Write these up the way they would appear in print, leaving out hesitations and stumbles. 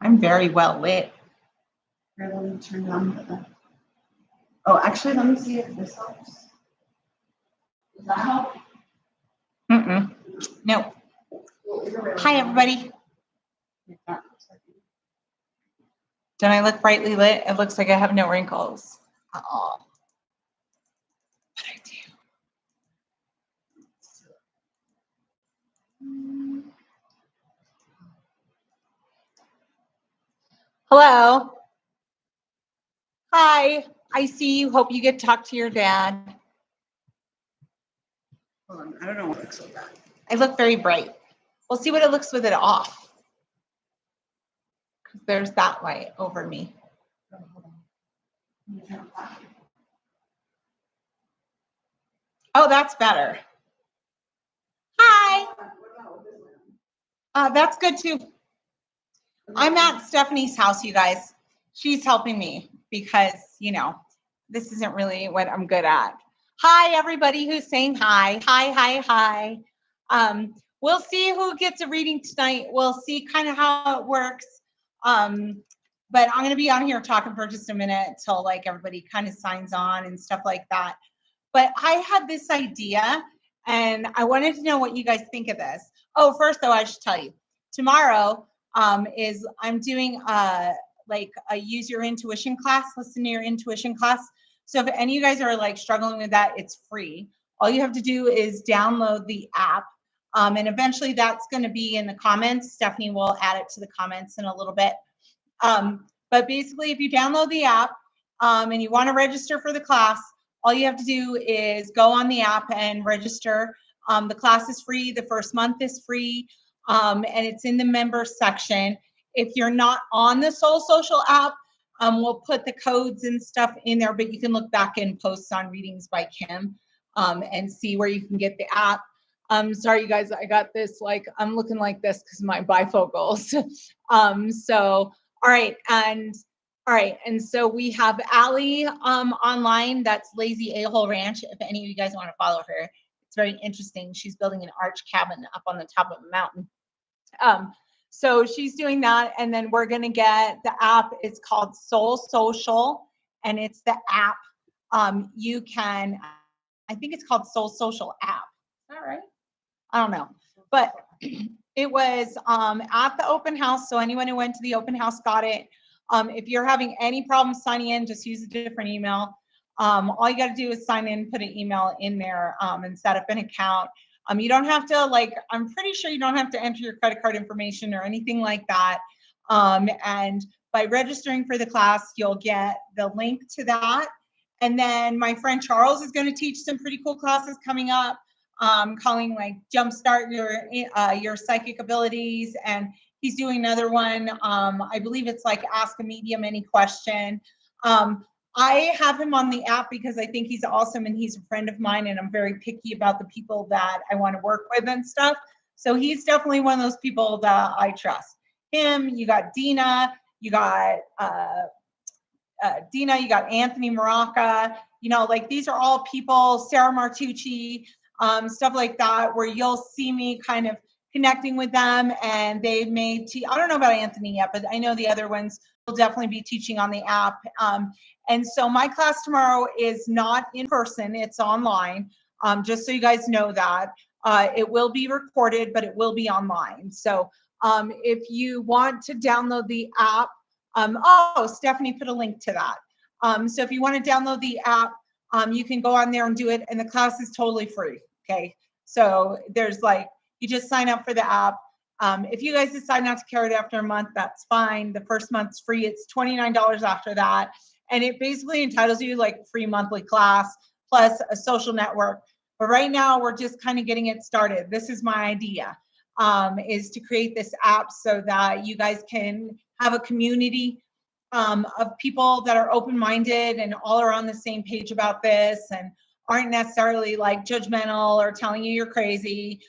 I'm very well lit. Here, let me turn on the. Oh, actually, let me see if this helps. Does that help? No. Hi, everybody. Don't I look brightly lit? It looks like I have no wrinkles. Oh, but I do. Hello. Hi. I see you. Hope you get to talk to your dad. Hold on, I don't know what looks like that. I look very bright. We'll see what it looks with it off. Because there's that light over me. Oh, that's better. Hi. That's good too. I'm at Stephanie's house, you guys. She's helping me because, you know, this isn't really what I'm good at. Hi, everybody who's saying hi. Hi. We'll see who gets a reading tonight. We'll see kind of how it works. But I'm going to be on here talking for just a minute until like everybody kind of signs on and stuff like that. But I had this idea and I wanted to know what you guys think of this. Oh, first though, I should tell you, tomorrow is I'm doing like a use your intuition class, listen to your intuition class. So if any of you guys are like struggling with that, it's free. All you have to do is download the app. And eventually that's going to be in the comments. Stephanie will add it to the comments in a little bit. But basically, if you download the app and you want to register for the class, all you have to do is go on the app and register. The class is free. The first month is free. And it's in the members section. If you're not on the Soul Social app, we'll put the codes and stuff in there, but you can look back in posts on Readings by Kim and see where you can get the app. Sorry, you guys, I got this, like, I'm looking like this because of my bifocals. All right, and so we have Allie online. That's Lazy A-Hole Ranch. If any of you guys want to follow her, it's very interesting. She's building an arch cabin up on the top of a mountain. So she's doing that, and then we're gonna get the app. It's called Soul Social, and it's the app. You can, I think it's called Soul Social app. Is that right? I don't know, but it was at the open house. So anyone who went to the open house got it. If you're having any problems signing in, just use a different email. All you got to do is sign in, put an email in there and set up an account. You don't have to, like, I'm pretty sure you don't have to enter your credit card information or anything like that. And by registering for the class, you'll get the link to that. And then my friend Charles is going to teach some pretty cool classes coming up, calling like Jumpstart your psychic abilities. And he's doing another one. I believe it's like Ask a Medium Any Question. I have him on the app because I think he's awesome and he's a friend of mine, and I'm very picky about the people that I want to work with and stuff. So he's definitely one of those people that I trust. Him, you got Dina, you got you got Anthony Maraca, you know, like these are all people, Sarah Martucci, stuff like that, where you'll see me kind of connecting with them, and they may I don't know about Anthony yet, but I know the other ones will definitely be teaching on the app. And so my class tomorrow is not in person, it's online, just so you guys know that. It will be recorded, but it will be online. So if you want to download the app, Stephanie put a link to that. So if you want to download the app, you can go on there and do it, and the class is totally free, okay? So there's like, you just sign up for the app. If you guys decide not to carry it after a month, that's fine. The first month's free. It's $29 after that. And it basically entitles you like a free monthly class plus a social network. But right now we're just kind of getting it started. This is my idea, is to create this app so that you guys can have a community of people that are open-minded and all are on the same page about this and aren't necessarily like judgmental or telling you you're crazy.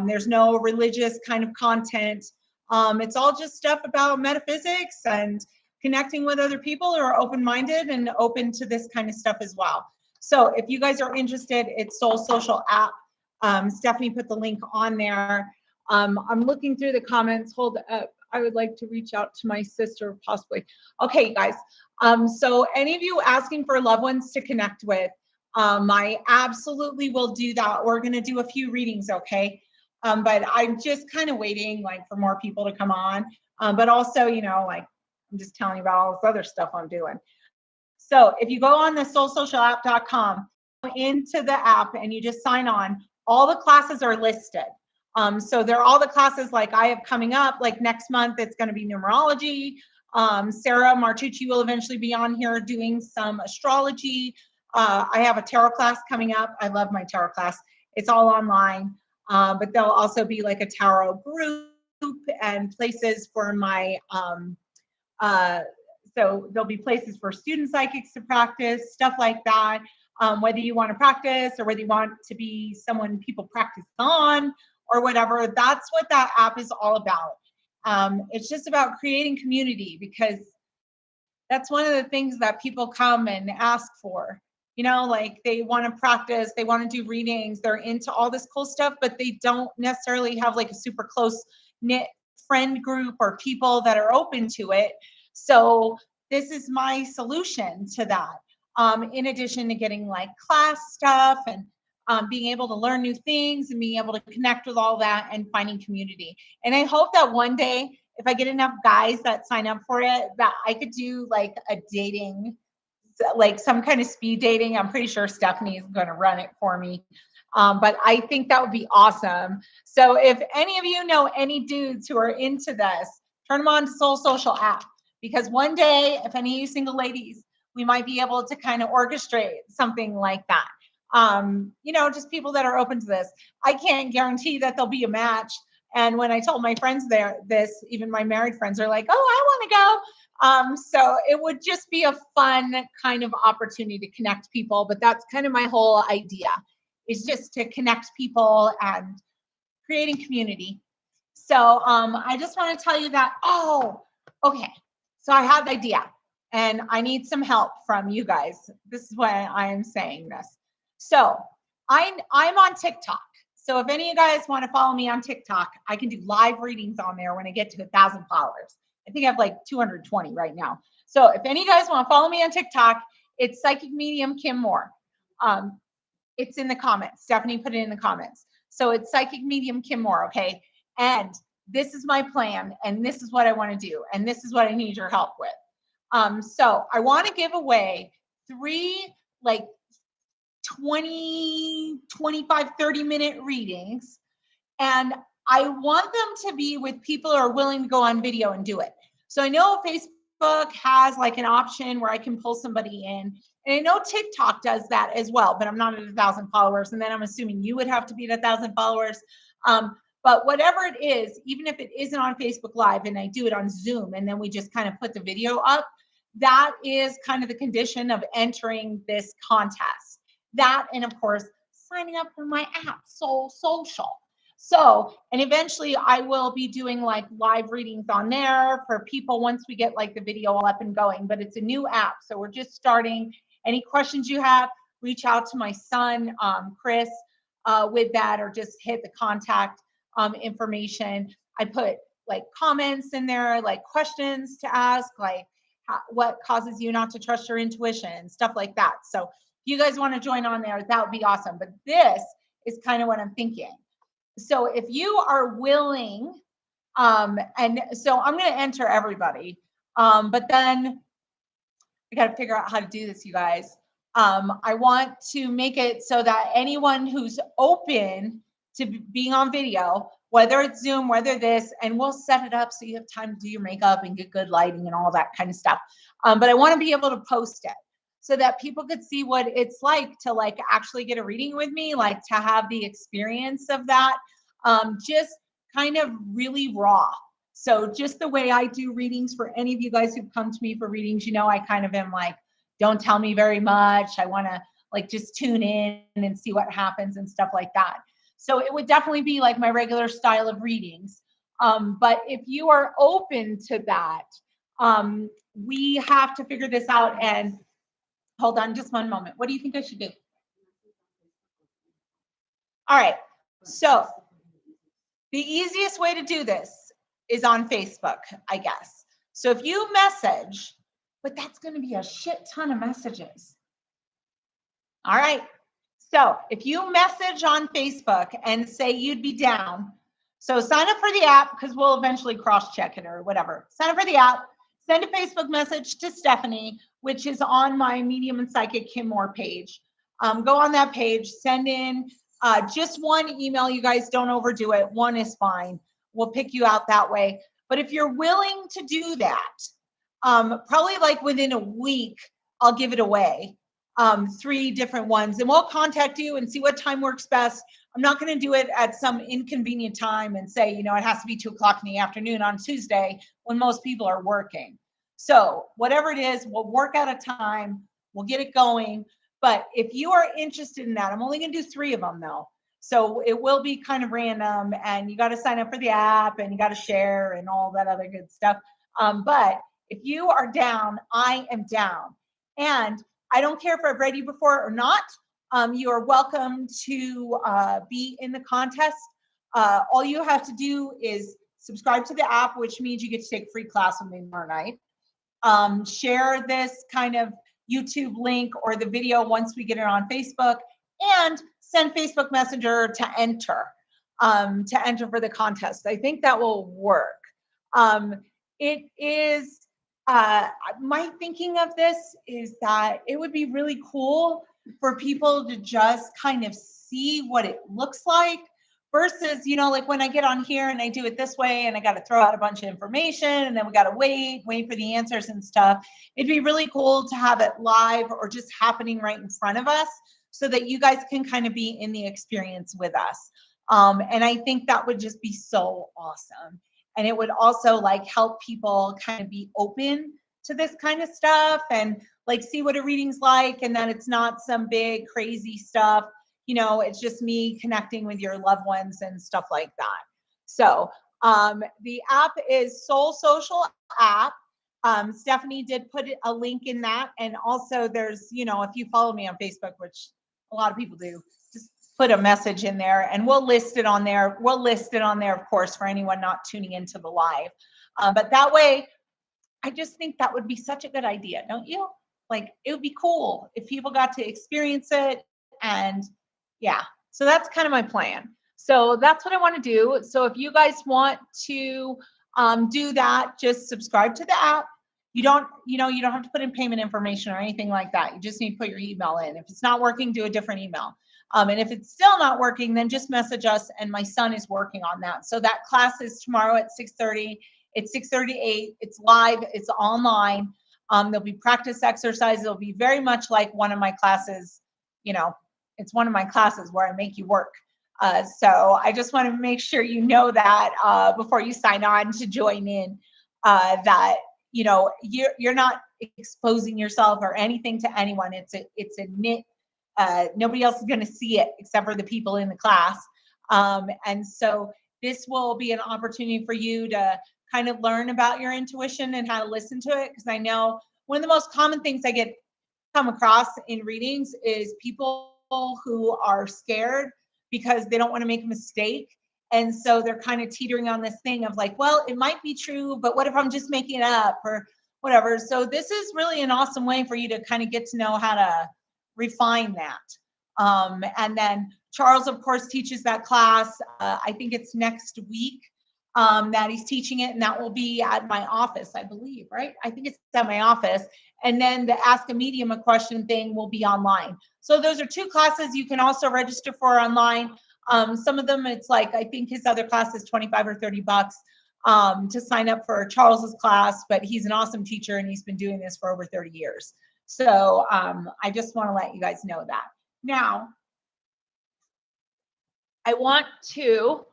There's no religious kind of content. It's all just stuff about metaphysics and connecting with other people who are open-minded and open to this kind of stuff as well. So if you guys are interested, it's Soul Social app. Stephanie put the link on there. I'm looking through the comments. Hold up. I would like to reach out to my sister possibly. Okay, guys. So any of you asking for loved ones to connect with, I absolutely will do that. We're going to do a few readings, okay? But I'm just kind of waiting like for more people to come on. But also, you know, like I'm just telling you about all this other stuff I'm doing. So if you go on the soulsocialapp.com, into the app and you just sign on, all the classes are listed. So they're all the classes like I have coming up, like next month, it's going to be numerology. Sarah Martucci will eventually be on here doing some astrology. I have a tarot class coming up. I love my tarot class. It's all online, but there'll also be like a tarot group and places for my, so there'll be places for student psychics to practice, stuff like that. Whether you want to practice or whether you want to be someone people practice on or whatever, that's what that app is all about. It's just about creating community because that's one of the things that people come and ask for. You know, like they want to practice, they want to do readings, they're into all this cool stuff, but they don't necessarily have like a super close knit friend group or people that are open to it. So this is my solution to that. In addition to getting like class stuff and being able to learn new things and being able to connect with all that and finding community. And I hope that one day, if I get enough guys that sign up for it, that I could do like a dating, like some kind of speed dating. I'm pretty sure Stephanie is going to run it for me. But I think that would be awesome. So if any of you know any dudes who are into this, turn them on to Soul Social app. Because one day, if any of you single ladies, we might be able to kind of orchestrate something like that. You know, just people that are open to this. I can't guarantee that there'll be a match. And when I told my friends this, even my married friends are like, oh, I want to go. So it would just be a fun kind of opportunity to connect people. But that's kind of my whole idea, is just to connect people and creating community. So I just want to tell you that, oh, okay. So I have the idea and I need some help from you guys. This is why I am saying this. So I'm on TikTok. So if any of you guys want to follow me on TikTok, I can do live readings on there when I get to 1,000 followers. I think I have like 220 right now. So if any of you guys want to follow me on TikTok, it's Psychic Medium Kim Moore. It's in the comments. Stephanie put it in the comments. So it's Psychic Medium Kim Moore, okay? And this is my plan, and this is what I want to do, and this is what I need your help with. So I want to give away 3 like 20, 25, 30-minute readings, and I want them to be with people who are willing to go on video and do it. So I know Facebook has like an option where I can pull somebody in. And I know TikTok does that as well, but I'm not at 1,000 followers. And then I'm assuming you would have to be at 1,000 followers. But whatever it is, even if it isn't on Facebook Live and I do it on Zoom and then we just kind of put the video up, that is kind of the condition of entering this contest. That, and of course, signing up for my app, Soul Social. So, and eventually I will be doing like live readings on there for people once we get like the video all up and going, but it's a new app. So we're just starting. Any questions you have, reach out to my son, Chris, with that, or just hit the contact information. I put like comments in there, like questions to ask, like what causes you not to trust your intuition, stuff like that. So if you guys want to join on there, that would be awesome. But this is kind of what I'm thinking. So if you are willing, and so I'm going to enter everybody, but then we got to figure out how to do this, you guys. I want to make it so that anyone who's open to being on video, whether it's Zoom, whether this, and we'll set it up so you have time to do your makeup and get good lighting and all that kind of stuff. But I want to be able to post it so that people could see what it's like to like actually get a reading with me, like to have the experience of that, just kind of really raw. So just the way I do readings for any of you guys who've come to me for readings, you know, I kind of am like, don't tell me very much. I want to like just tune in and see what happens and stuff like that. So it would definitely be like my regular style of readings. But if you are open to that, we have to figure this out. And hold on just one moment. What do you think I should do? All right. So the easiest way to do this is on Facebook, I guess. So if you message, but that's going to be a shit ton of messages. All right. So if you message on Facebook and say you'd be down, so sign up for the app because we'll eventually cross-check it or whatever. Sign up for the app, send a Facebook message to Stephanie, which is on my Medium and Psychic Kim Moore page. Go on that page, send in just one email. You guys don't overdo it. One is fine. We'll pick you out that way. But if you're willing to do that, probably like within a week, I'll give it away. 3 different ones, and we'll contact you and see what time works best. I'm not going to do it at some inconvenient time and say, you know, it has to be 2:00 in the afternoon on Tuesday when most people are working. So whatever it is, we'll work out a time. We'll get it going. But if you are interested in that, I'm only going to do 3 of them though. So it will be kind of random, and you got to sign up for the app and you got to share and all that other good stuff. But if you are down, I am down. And I don't care if I've read you before or not. You are welcome to be in the contest. All you have to do is subscribe to the app, which means you get to take a free class with me tomorrow night. Share this kind of YouTube link or the video once we get it on Facebook, and send Facebook Messenger to enter for the contest. I think that will work. It is my thinking of this is that it would be really cool for people to just kind of see what it looks like versus, you know, like when I get on here and I do it this way and I got to throw out a bunch of information and then we got to wait for the answers and stuff. It'd be really cool to have it live or just happening right in front of us so that you guys can kind of be in the experience with us. And I think that would just be so awesome. And it would also like help people kind of be open to this kind of stuff and like see what a reading's like, and that it's not some big crazy stuff. You know, it's just me connecting with your loved ones and stuff like that. So the app is Soul Social app. Stephanie did put a link in that. And also there's, you know, if you follow me on Facebook, which a lot of people do, just put a message in there and we'll list it on there. We'll list it on there, of course, for anyone not tuning into the live. But that way, I just think that would be such a good idea, don't you? Like, it would be cool if people got to experience it. And yeah, so that's kind of my plan. So that's what I want to do. So if you guys want to do that, just subscribe to the app. You don't have to put in payment information or anything like that. You just need to put your email in. If it's not working, do a different email. And if it's still not working, then just message us, and my son is working on that. So that class is tomorrow at 6:30. It's 6:38. It's live. It's online. There'll be practice exercises. It'll be very much like one of my classes. You know, it's one of my classes where I make you work. So I just want to make sure you know that before you sign on to join in, that, you know, you're not exposing yourself or anything to anyone. It's a knit. Nobody else is going to see it except for the people in the class. And so this will be an opportunity for you to kind of learn about your intuition and how to listen to it. Because I know one of the most common things I come across in readings is people who are scared because they don't want to make a mistake. And so they're kind of teetering on this thing of like, well, it might be true, but what if I'm just making it up or whatever? So this is really an awesome way for you to kind of get to know how to refine that. And then Charles, of course, teaches that class. I think it's next week that he's teaching it, and that will be at my office, I believe, right? I think it's at my office. And then the Ask a Medium a Question thing will be online. So those are 2 classes you can also register for online. Some of them, it's like, I think his other class is $25 or $30 to sign up for Charles's class, but he's an awesome teacher and he's been doing this for over 30 years. So I just want to let you guys know that. Now, I want to,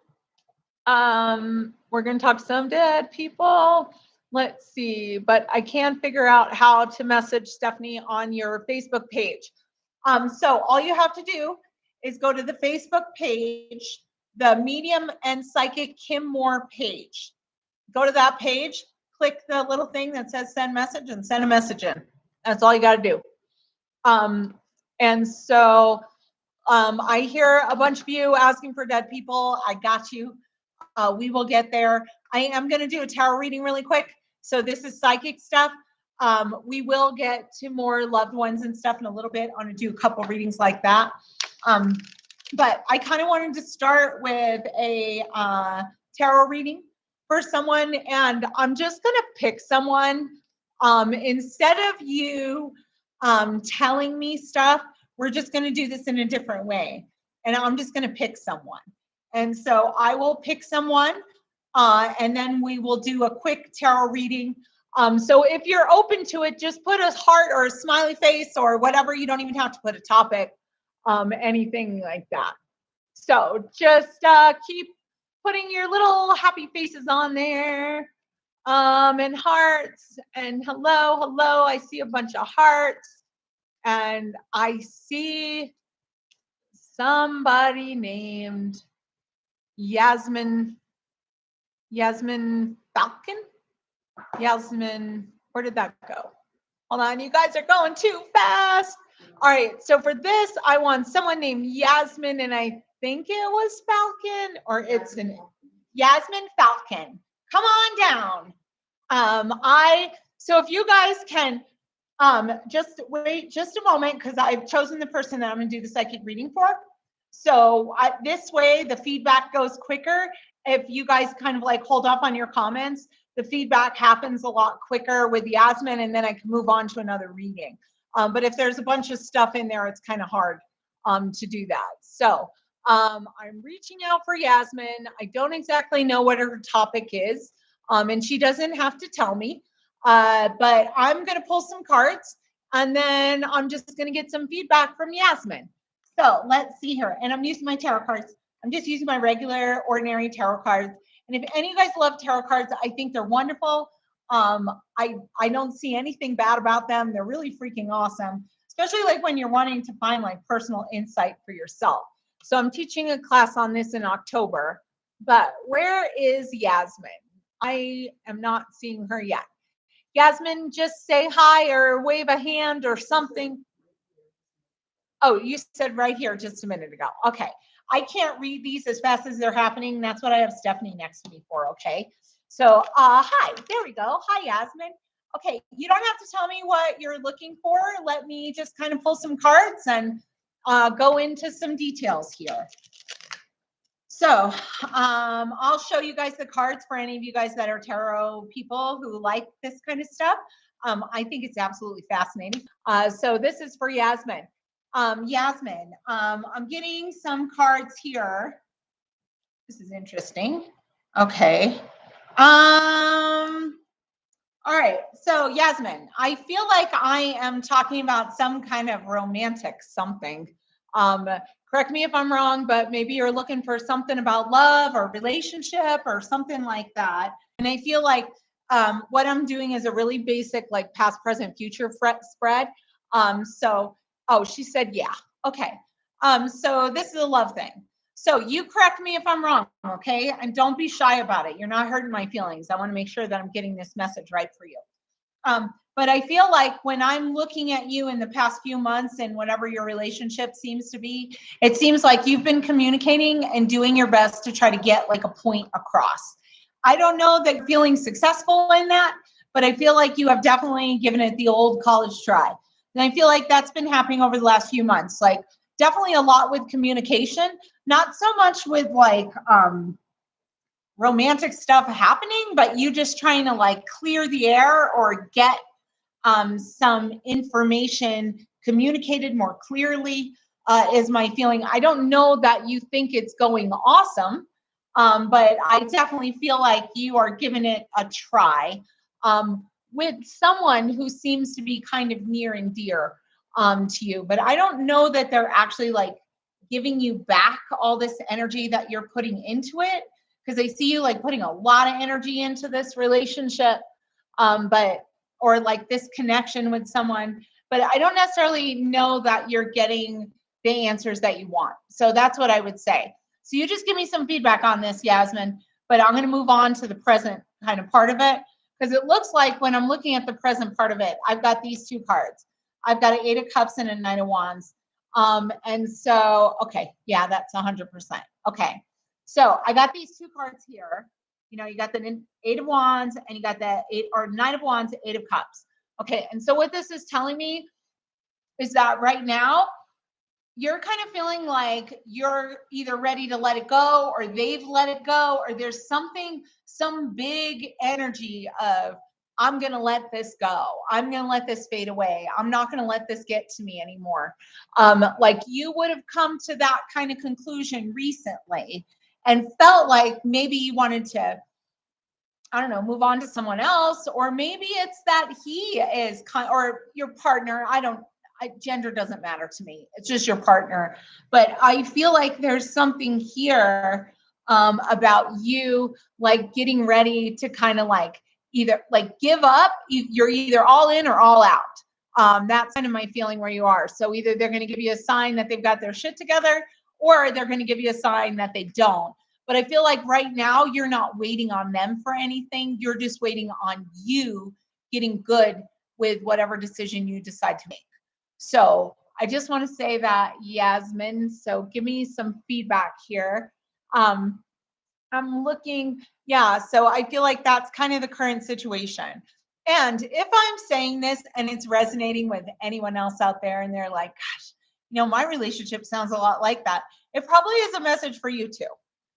we're going to talk to some dead people. Let's see, but I can figure out how to message Stephanie on your Facebook page. So all you have to do is go to the Facebook page, the Medium and Psychic Kim Moore page. Go to that page, click the little thing that says send message, and send a message in. That's all you got to do. And so I hear a bunch of you asking for dead people. I got you. We will get there. I am going to do a tarot reading really quick. So this is psychic stuff. We will get to more loved ones and stuff in a little bit. I want to do a couple readings like that. But I kind of wanted to start with a tarot reading for someone, and I'm just going to pick someone. Instead of you telling me stuff, we're just going to do this in a different way. And I'm just going to pick someone. And so I will pick someone, and then we will do a quick tarot reading. So if you're open to it, just put a heart or a smiley face or whatever. You don't even have to put a topic, anything like that. So just keep putting your little happy faces on there, and hearts, and hello, hello. I see a bunch of hearts, and I see somebody named Yasmin Falcon. Yasmin, where did that go? Hold on, you guys are going too fast. All right, so for this, I want someone named Yasmin, and I think it was Falcon, or it's an Yasmin Falcon. Come on down. So if you guys can just wait just a moment, because I've chosen the person that I'm going to do the psychic reading for. So this way, the feedback goes quicker. If you guys kind of like hold off on your comments, the feedback happens a lot quicker with Yasmin, and then I can move on to another reading. But if there's a bunch of stuff in there, it's kind of hard to do that. So I'm reaching out for Yasmin. I don't exactly know what her topic is, and she doesn't have to tell me. But I'm going to pull some cards, and then I'm just going to get some feedback from Yasmin. So let's see here. And I'm using my tarot cards. I'm just using my regular, ordinary tarot cards. And if any of you guys love tarot cards, I think they're wonderful. I don't see anything bad about them. They're really freaking awesome, especially like when you're wanting to find like personal insight for yourself. So I'm teaching a class on this in October. But where is Yasmin? I am not seeing her yet. Yasmin, just say hi or wave a hand or something. Oh, you said right here just a minute ago. Okay. I can't read these as fast as they're happening. That's what I have Stephanie next to me for. Okay. So, hi, there we go. Hi, Yasmin. Okay. You don't have to tell me what you're looking for. Let me just kind of pull some cards and go into some details here. So, I'll show you guys the cards for any of you guys that are tarot people who like this kind of stuff. I think it's absolutely fascinating. So this is for Yasmin. Yasmin, I'm getting some cards here. This is interesting. Okay. All right. So Yasmin, I feel like I am talking about some kind of romantic something. Correct me if I'm wrong, but maybe you're looking for something about love or relationship or something like that. And I feel like what I'm doing is a really basic, like past, present, future spread. Oh, she said, yeah. Okay. So this is a love thing. So you correct me if I'm wrong, okay? And don't be shy about it. You're not hurting my feelings. I want to make sure that I'm getting this message right for you. But I feel like when I'm looking at you in the past few months and whatever your relationship seems to be, it seems like you've been communicating and doing your best to try to get like a point across. I don't know that you're feeling successful in that, but I feel like you have definitely given it the old college try. And I feel like that's been happening over the last few months. Like definitely a lot with communication, not so much with like romantic stuff happening, but you just trying to like clear the air or get some information communicated more clearly is my feeling. I don't know that you think it's going awesome, but I definitely feel like you are giving it a try with someone who seems to be kind of near and dear to you. But I don't know that they're actually like giving you back all this energy that you're putting into it, because I see you like putting a lot of energy into this relationship, or like this connection with someone, but I don't necessarily know that you're getting the answers that you want. So that's what I would say. So you just give me some feedback on this, Yasmin, but I'm going to move on to the present kind of part of it, because it looks like when I'm looking at the present part of it, I've got these two cards. I've got an 8 of Cups and a 9 of Wands. And so, okay, yeah, that's 100%. Okay. So I got these two cards here. You know, you got the Eight of Wands and you got the Nine of Wands, Eight of Cups. Okay, and so what this is telling me is that right now you're kind of feeling like you're either ready to let it go or they've let it go, or there's something, some big energy of, I'm going to let this go. I'm going to let this fade away. I'm not going to let this get to me anymore. Like you would have come to that kind of conclusion recently and felt like maybe you wanted to, I don't know, move on to someone else, or maybe it's that he is kind, or your partner. Gender doesn't matter to me. It's just your partner. But I feel like there's something here about you like getting ready to kind of like either like give up. You're either all in or all out. That's kind of my feeling where you are. So either they're going to give you a sign that they've got their shit together, or they're going to give you a sign that they don't. But I feel like right now you're not waiting on them for anything. You're just waiting on you getting good with whatever decision you decide to make. So I just want to say that, Yasmin. So give me some feedback here. I'm looking, yeah. So I feel like that's kind of the current situation. And if I'm saying this and it's resonating with anyone else out there and they're like, gosh, you know, my relationship sounds a lot like that, it probably is a message for you too.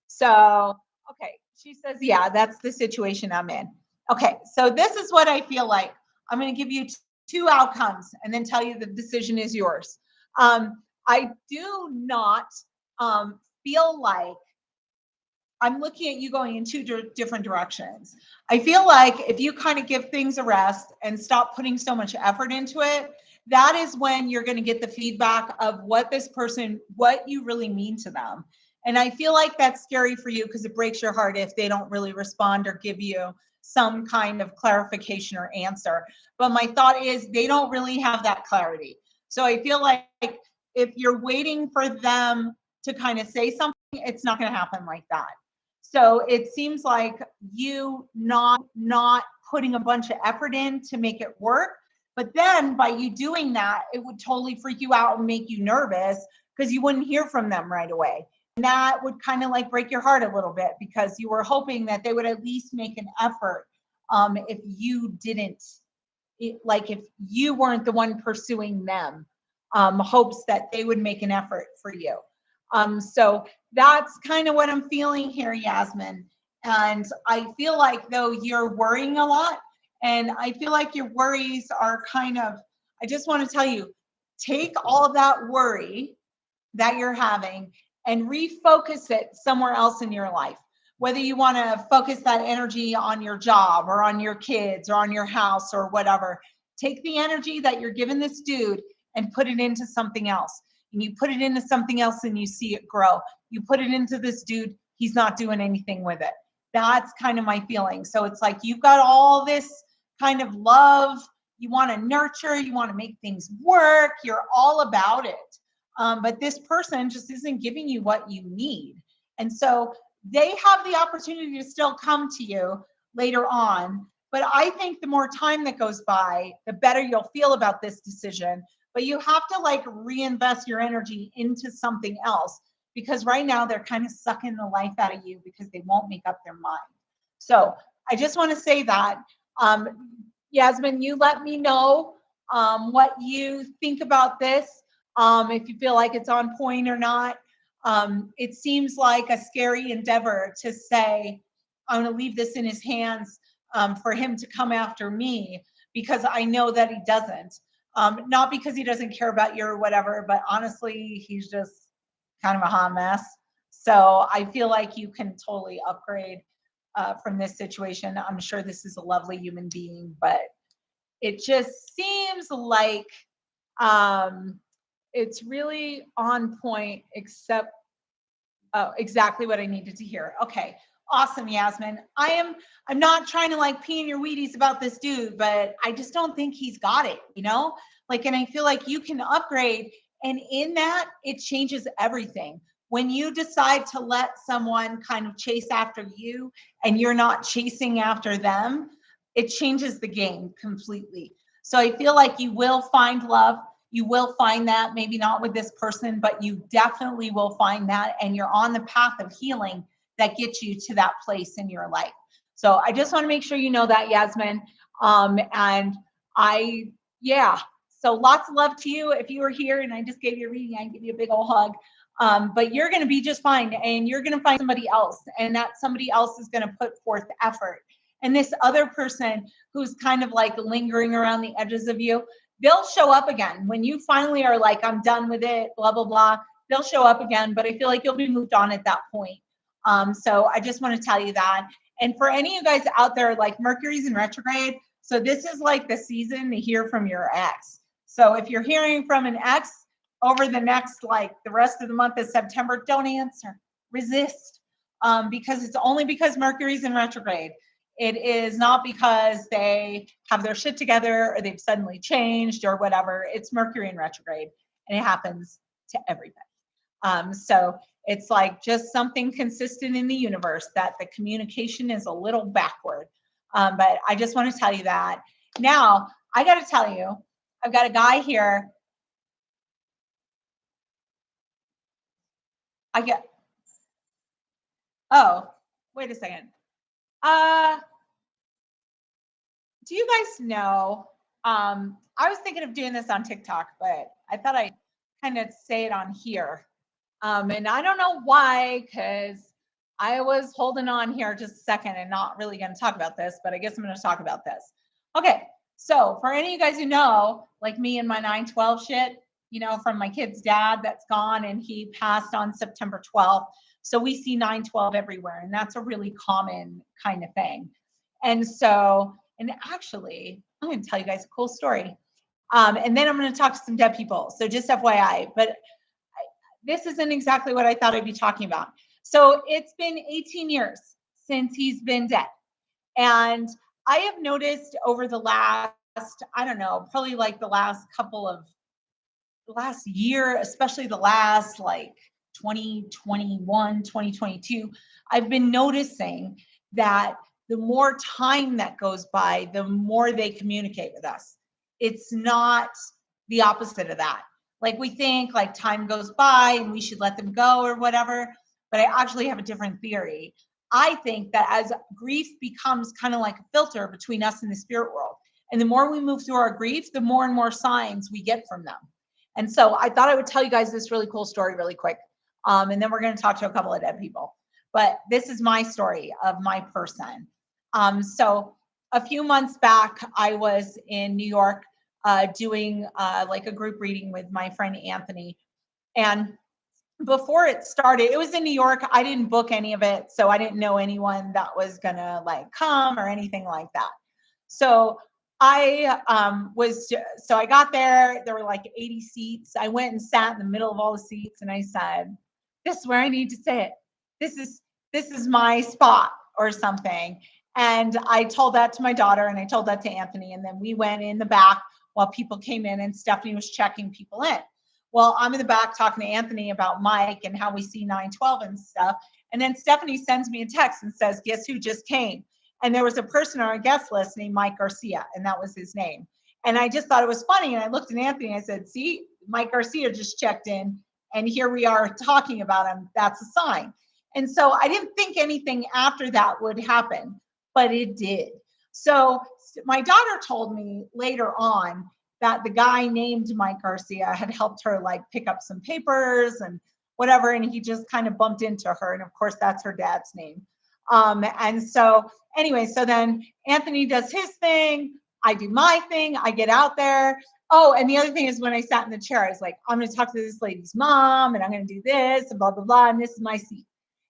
So, okay, she says, yeah, that's the situation I'm in. Okay, so this is what I feel like. I'm going to give you two outcomes and then tell you the decision is yours. I do not feel like I'm looking at you going in two different directions. I feel like if you kind of give things a rest and stop putting so much effort into it, that is when you're going to get the feedback of what this person, what you really mean to them. And I feel like that's scary for you because it breaks your heart if they don't really respond or give you some kind of clarification or answer. But my thought is they don't really have that clarity. So I feel like if you're waiting for them to kind of say something, it's not going to happen like that. So it seems like you not putting a bunch of effort in to make it work. But then by you doing that, it would totally freak you out and make you nervous because you wouldn't hear from them right away. And that would kind of like break your heart a little bit because you were hoping that they would at least make an effort if you didn't, like if you weren't the one pursuing them, hopes that they would make an effort for you. So that's kind of what I'm feeling here, Yasmin. And I feel like though you're worrying a lot, and I feel like your worries are kind of, I just want to tell you, take all of that worry that you're having and refocus it somewhere else in your life. Whether you want to focus that energy on your job or on your kids or on your house or whatever, take the energy that you're giving this dude and put it into something else. And you put it into something else and you see it grow. You put it into this dude, he's not doing anything with it. That's kind of my feeling. So it's like you've got all this kind of love, you want to nurture, you want to make things work, you're all about it. But this person just isn't giving you what you need. And so they have the opportunity to still come to you later on. But I think the more time that goes by, the better you'll feel about this decision. But you have to like reinvest your energy into something else because right now they're kind of sucking the life out of you because they won't make up their mind. So I just want to say that. Yasmin, you let me know what you think about this, if you feel like it's on point or not. It seems like a scary endeavor to say, I'm going to leave this in his hands for him to come after me because I know that he doesn't. Not because he doesn't care about you or whatever, but honestly, he's just kind of a hot mess. So I feel like you can totally upgrade from this situation. I'm sure this is a lovely human being, but it just seems like it's really on point, except exactly what I needed to hear. Okay, awesome, Yasmin. I'm not trying to like pee in your Wheaties about this dude, but I just don't think he's got it, you know? Like, and I feel like you can upgrade, and in that, it changes everything. When you decide to let someone kind of chase after you and you're not chasing after them, it changes the game completely. So I feel like you will find love. You will find that, maybe not with this person, but you definitely will find that. And you're on the path of healing that get you to that place in your life. So I just want to make sure you know that, Yasmin. And yeah. So lots of love to you. If you were here and I just gave you a reading, I'd give you a big old hug. But you're going to be just fine, and you're going to find somebody else, and that somebody else is going to put forth effort. And this other person who's kind of like lingering around the edges of you, they'll show up again. When you finally are like, I'm done with it, blah, blah, blah, they'll show up again, but I feel like you'll be moved on at that point. So I just want to tell you that. And for any of you guys out there, like Mercury's in retrograde, so this is like the season to hear from your ex. So if you're hearing from an ex over the next, like the rest of the month of September, don't answer, resist, because it's only because Mercury's in retrograde. It is not because they have their shit together or they've suddenly changed or whatever. It's Mercury in retrograde, and it happens to everybody. So it's like just something consistent in the universe that the communication is a little backward. But I just want to tell you that. Now, I got to tell you, I've got a guy here. Oh, wait a second. Do you guys know, I was thinking of doing this on TikTok, but I thought I'd kind of say it on here. And I don't know why, because I was holding on here just a second and not really going to talk about this, but I guess I'm going to talk about this. Okay, so for any of you guys who know, like me and my 9/12 shit, you know, from my kid's dad that's gone, and he passed on September 12th. So we see 9/12 everywhere, and that's a really common kind of thing. And so, and actually, I'm going to tell you guys a cool story. And then I'm going to talk to some dead people. So just FYI, but this isn't exactly what I thought I'd be talking about. So it's been 18 years since he's been dead. And I have noticed over the last, I don't know, probably like the last year, especially the last like 2021, 2022, I've been noticing that the more time that goes by, the more they communicate with us. It's not the opposite of that. Like we think like time goes by and we should let them go or whatever, but I actually have a different theory. I think that as grief becomes kind of like a filter between us and the spirit world, and the more we move through our grief, the more and more signs we get from them. And so I thought I would tell you guys this really cool story really quick. And then we're going to talk to a couple of dead people. But this is my story of my person. So a few months back, I was in New York doing like a group reading with my friend Anthony. And before it started, it was in New York. I didn't book any of it. So I didn't know anyone that was going to like come or anything like that. So I I got there were like 80 seats. I went and sat in the middle of all the seats, and I said, this is where I need to sit. This is my spot or something. And I told that to my daughter, and I told that to Anthony, and then we went in the back while people came in, and Stephanie was checking people in. Well, I'm in the back talking to Anthony about Mike and how we see 9/12 and stuff. And then Stephanie sends me a text and says, guess who just came? And there was a person on our guest list named Mike Garcia, and that was his name. And I just thought it was funny. And I looked at Anthony and I said, see, Mike Garcia just checked in, and here we are talking about him. That's a sign. And so I didn't think anything after that would happen, but it did. So my daughter told me later on that the guy named Mike Garcia had helped her like pick up some papers and whatever. And he just kind of bumped into her. And of course, that's her dad's name. And so anyway, so then Anthony does his thing. I do my thing. I get out there. Oh, and the other thing is when I sat in the chair, I was like, I'm going to talk to this lady's mom, and I'm going to do this and blah, blah, blah. And this is my seat.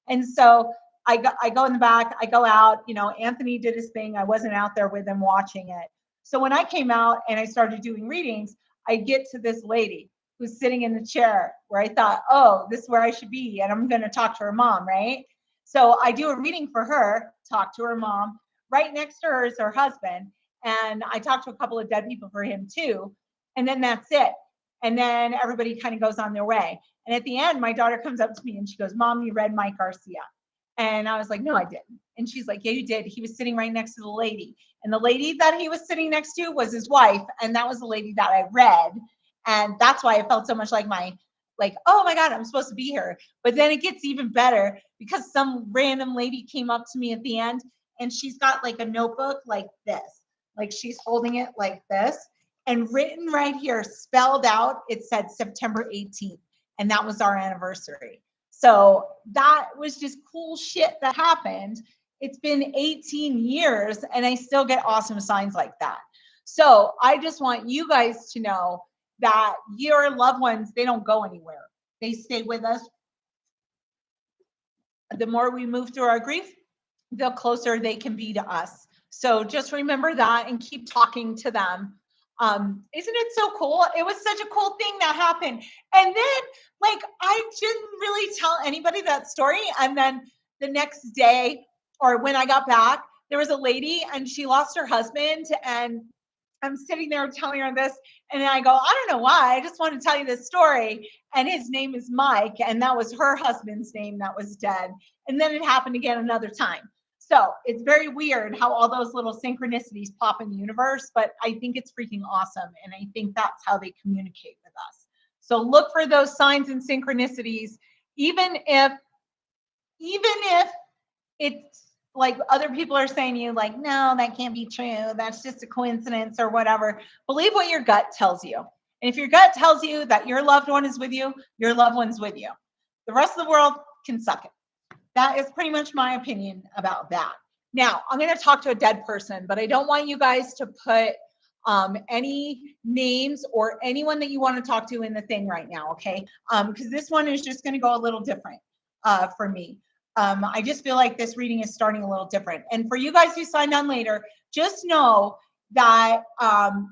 And so I go in the back, I go out, you know, Anthony did his thing. I wasn't out there with him watching it. So when I came out and I started doing readings, I get to this lady who's sitting in the chair where I thought, oh, this is where I should be. And I'm going to talk to her mom, right? So I do a reading for her, talk to her mom. Right next to her is her husband. And I talked to a couple of dead people for him too. And then that's it. And then everybody kind of goes on their way. And at the end, my daughter comes up to me and she goes, Mom, you read Mike Garcia. And I was like, no, I didn't. And she's like, yeah, you did. He was sitting right next to the lady. And the lady that he was sitting next to was his wife. And that was the lady that I read. And that's why I felt so much like my like, oh my God, I'm supposed to be here. But then it gets even better because some random lady came up to me at the end and she's got like a notebook like this, like she's holding it like this, and written right here, spelled out, it said September 18th. And that was our anniversary. So that was just cool shit that happened. It's been 18 years and I still get awesome signs like that. So I just want you guys to know that your loved ones, they don't go anywhere. They stay with us. The more we move through our grief, the closer they can be to us. So just remember that and keep talking to them. Isn't it so cool? It was such a cool thing that happened. And then, like, I didn't really tell anybody that story. And then the next day, or when I got back, there was a lady and she lost her husband. And I'm sitting there telling her this, and I go, I don't know why. I just want to tell you this story. And his name is Mike, and that was her husband's name that was dead. And then it happened again another time. So it's very weird how all those little synchronicities pop in the universe, but I think it's freaking awesome. And I think that's how they communicate with us. So look for those signs and synchronicities, even if it's like other people are saying to you, like, no, that can't be true. That's just a coincidence or whatever. Believe what your gut tells you. And if your gut tells you that your loved one is with you, your loved one's with you. The rest of the world can suck it. That is pretty much my opinion about that. Now, I'm going to talk to a dead person, but I don't want you guys to put any names or anyone that you want to talk to in the thing right now, okay? Because this one is just going to go a little different for me. I just feel like this reading is starting a little different. And for you guys who signed on later, just know that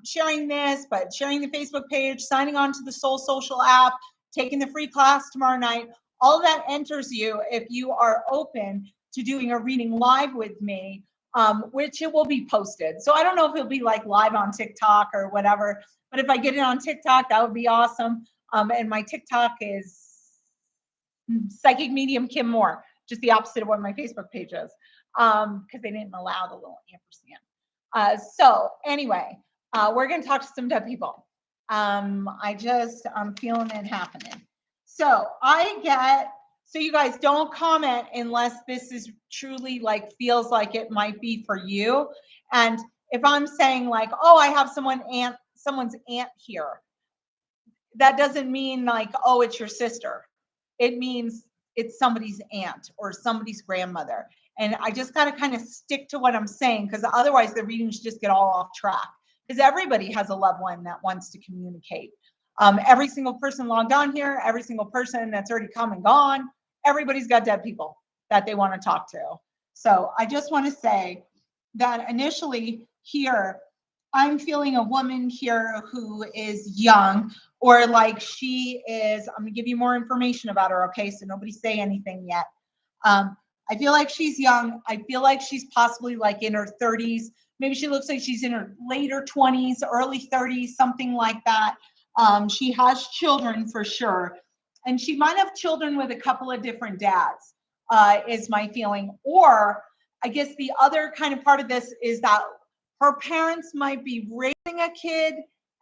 sharing this, but sharing the Facebook page, signing on to the Soul Social app, taking the free class tomorrow night, all of that enters you if you are open to doing a reading live with me, which it will be posted. So I don't know if it'll be like live on TikTok or whatever, but if I get it on TikTok, that would be awesome. And my TikTok is Psychic Medium Kim Moore, just the opposite of what my Facebook page is, because they didn't allow the little ampersand. So anyway, we're going to talk to some dead people. I'm feeling it happening. So so you guys don't comment unless this is truly like, feels like it might be for you. And if I'm saying like, oh, I have someone's aunt here, that doesn't mean like, oh, it's your sister. It means it's somebody's aunt or somebody's grandmother. And I just got to kind of stick to what I'm saying, because otherwise the readings just get all off track, because everybody has a loved one that wants to communicate. Every single person logged on here, every single person that's already come and gone, everybody's got dead people that they want to talk to. So I just want to say that initially here, I'm feeling a woman here who is young, or like she is, I'm gonna give you more information about her, okay? So nobody say anything yet. I feel like she's young. I feel like she's possibly like in her 30s. Maybe she looks like she's in her later 20s, early 30s, something like that. She has children for sure. And she might have children with a couple of different dads, is my feeling. Or I guess the other kind of part of this is that her parents might be raising a kid,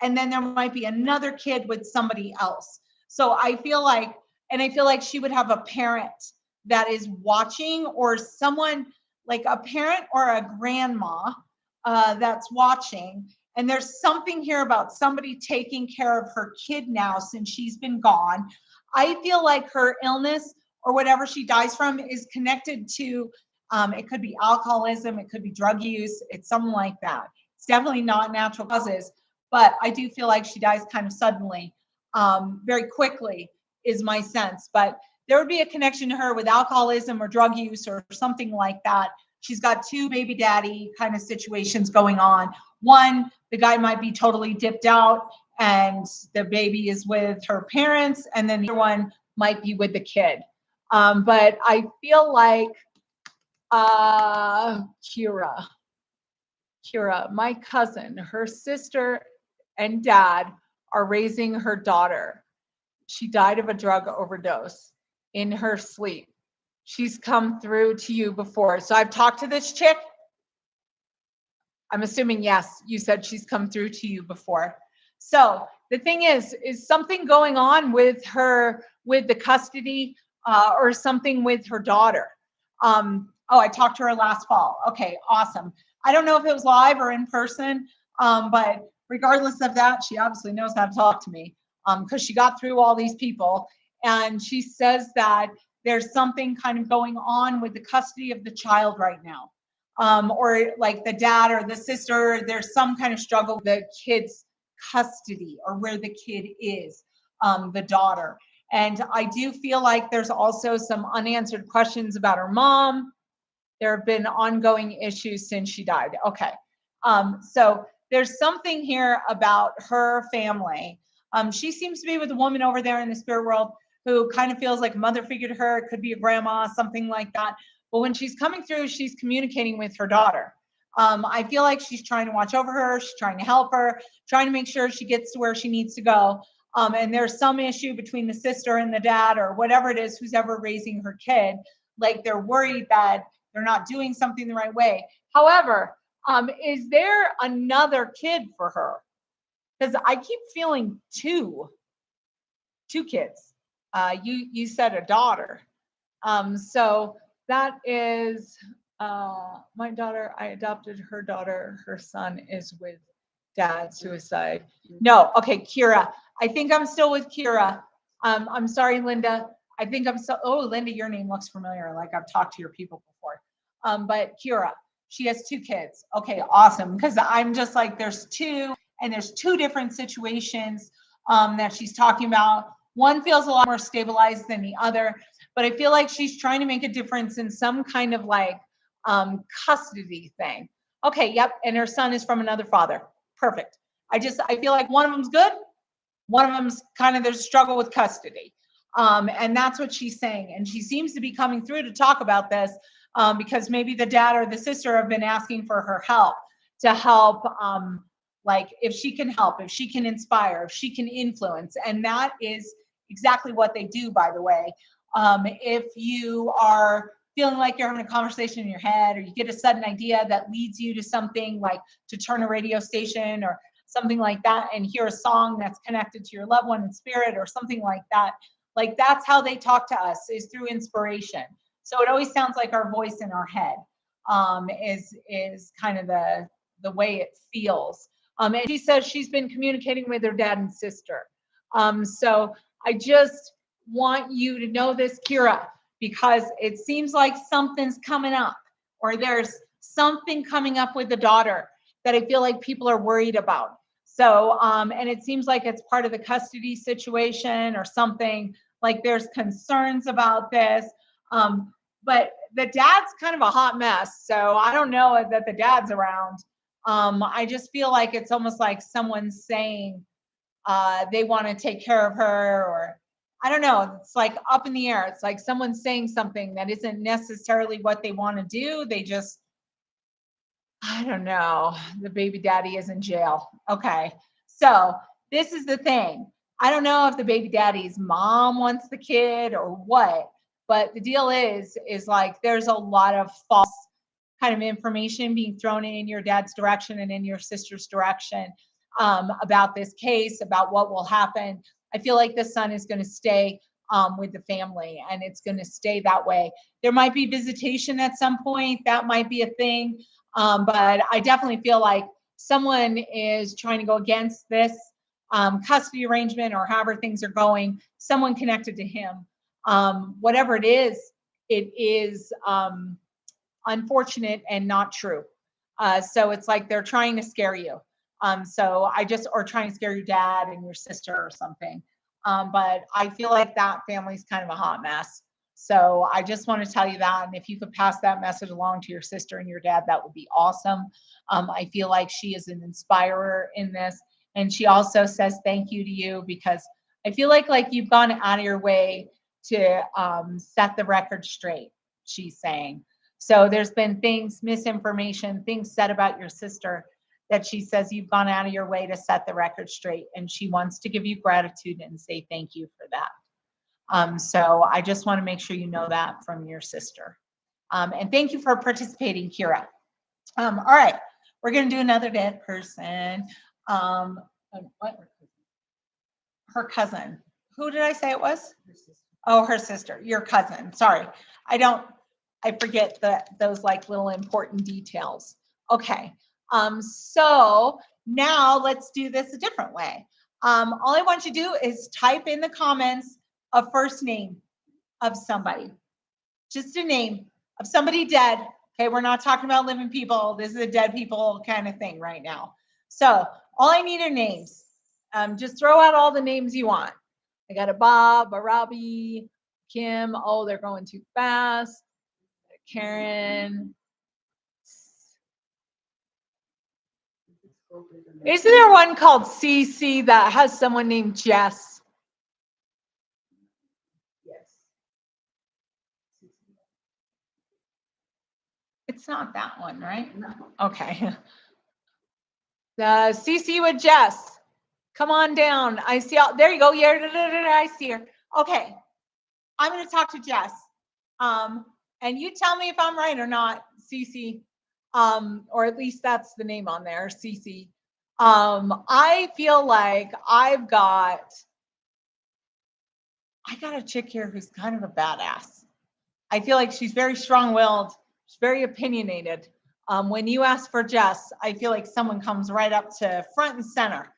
and then there might be another kid with somebody else. So I feel like she would have a parent that is watching, or someone like a parent or a grandma that's watching. And there's something here about somebody taking care of her kid now since she's been gone. I feel like her illness or whatever she dies from is connected to, it could be alcoholism, it could be drug use, it's something like that. It's definitely not natural causes, but I do feel like she dies kind of suddenly, very quickly is my sense. But there would be a connection to her with alcoholism or drug use or something like that. She's got two baby daddy kind of situations going on. One, the guy might be totally dipped out and the baby is with her parents, and then the other one might be with the kid. But I feel like Kira, my cousin, her sister and dad are raising her daughter. She died of a drug overdose in her sleep. She's come through to you before. So I've talked to this chick. I'm assuming, yes, you said she's come through to you before. So the thing is something going on with her, with the custody, or something with her daughter. Oh, I talked to her last fall. Okay, awesome. I don't know if it was live or in person, but regardless of that, she obviously knows how to talk to me, because she got through all these people. And she says that there's something kind of going on with the custody of the child right now. Or like the dad or the sister, there's some kind of struggle with the kid's custody or where the kid is, the daughter. And I do feel like there's also some unanswered questions about her mom. There have been ongoing issues since she died. Okay. So there's something here about her family. She seems to be with a woman over there in the spirit world who kind of feels like a mother figure to her. It could be a grandma, something like that. But when she's coming through, she's communicating with her daughter. I feel like she's trying to watch over her. She's trying to help her, trying to make sure she gets to where she needs to go. And there's some issue between the sister and the dad or whatever it is, who's ever raising her kid. Like they're worried that they're not doing something the right way. However, is there another kid for her? Because I keep feeling two kids. You said a daughter. So that is my daughter. I adopted her daughter. Her son is with dad, suicide. No, okay, Kira. I think I'm still with Kira. I'm sorry, Linda. I think I'm so. Oh, Linda, your name looks familiar. Like I've talked to your people before. But Kira, she has two kids. Okay, awesome. Because I'm just like, there's two, and there's two different situations that she's talking about. One feels a lot more stabilized than the other, but I feel like she's trying to make a difference in some kind of like custody thing. Okay, yep. And her son is from another father. Perfect. I feel like one of them's good. One of them's kind of, there's a struggle with custody. And that's what she's saying. And she seems to be coming through to talk about this because maybe the dad or the sister have been asking for her help to help, like if she can help, if she can inspire, if she can influence. And that is exactly what they do, by the way. If you are feeling like you're having a conversation in your head, or you get a sudden idea that leads you to something like to turn a radio station or something like that, and hear a song that's connected to your loved one in spirit or something like that, like that's how they talk to us, is through inspiration. So it always sounds like our voice in our head is kind of the way it feels. And she says she's been communicating with her dad and sister. So I just want you to know this, Kira, because it seems like something's coming up, or there's something coming up with the daughter that I feel like people are worried about. So, and it seems like it's part of the custody situation or something, like there's concerns about this. But the dad's kind of a hot mess. So I don't know that the dad's around. I just feel like it's almost like someone's saying they want to take care of her, or I don't know. It's like up in the air. It's like someone's saying something that isn't necessarily what they want to do. They just, I don't know. The baby daddy is in jail. Okay. So this is the thing. I don't know if the baby daddy's mom wants the kid or what, but the deal is like there's a lot of false kind of information being thrown in your dad's direction and in your sister's direction about this case, about what will happen. I feel like the son is going to stay with the family, and it's going to stay that way. There might be visitation at some point. That might be a thing. But I definitely feel like someone is trying to go against this custody arrangement, or however things are going, someone connected to him. Whatever it is unfortunate and not true. So it's like they're trying to scare you. Or trying to scare your dad and your sister or something. But I feel like that family's kind of a hot mess. So I just want to tell you that. And if you could pass that message along to your sister and your dad, that would be awesome. I feel like she is an inspirer in this. And she also says thank you to you, because I feel like you've gone out of your way to set the record straight, she's saying. So there's been misinformation, things said about your sister that she says you've gone out of your way to set the record straight. And she wants to give you gratitude and say thank you for that. So I just want to make sure you know that from your sister. And thank you for participating, Kira. All right, we're going to do another dead person. What? Her cousin. Who did I say it was? Oh, her sister, your cousin. Sorry. I forget those like little important details. Okay. So now let's do this a different way. All I want you to do is type in the comments a first name of somebody, just a name of somebody dead. Okay. We're not talking about living people. This is a dead people kind of thing right now. So all I need are names. Just throw out all the names you want. I got a Bob, a Robbie, Kim. Oh, they're going too fast. Karen. Isn't there one called CC that has someone named Jess? Yes. It's not that one, right? No. Okay. The CC with Jess. Come on down. I see. There you go. Yeah, I see her. Okay. I'm going to talk to Jess. And you tell me if I'm right or not, CC. Or at least that's the name on there, CC. I feel like I got a chick here who's kind of a badass. I feel like she's very strong-willed. She's very opinionated. When you ask for Jess, I feel like someone comes right up to front and center,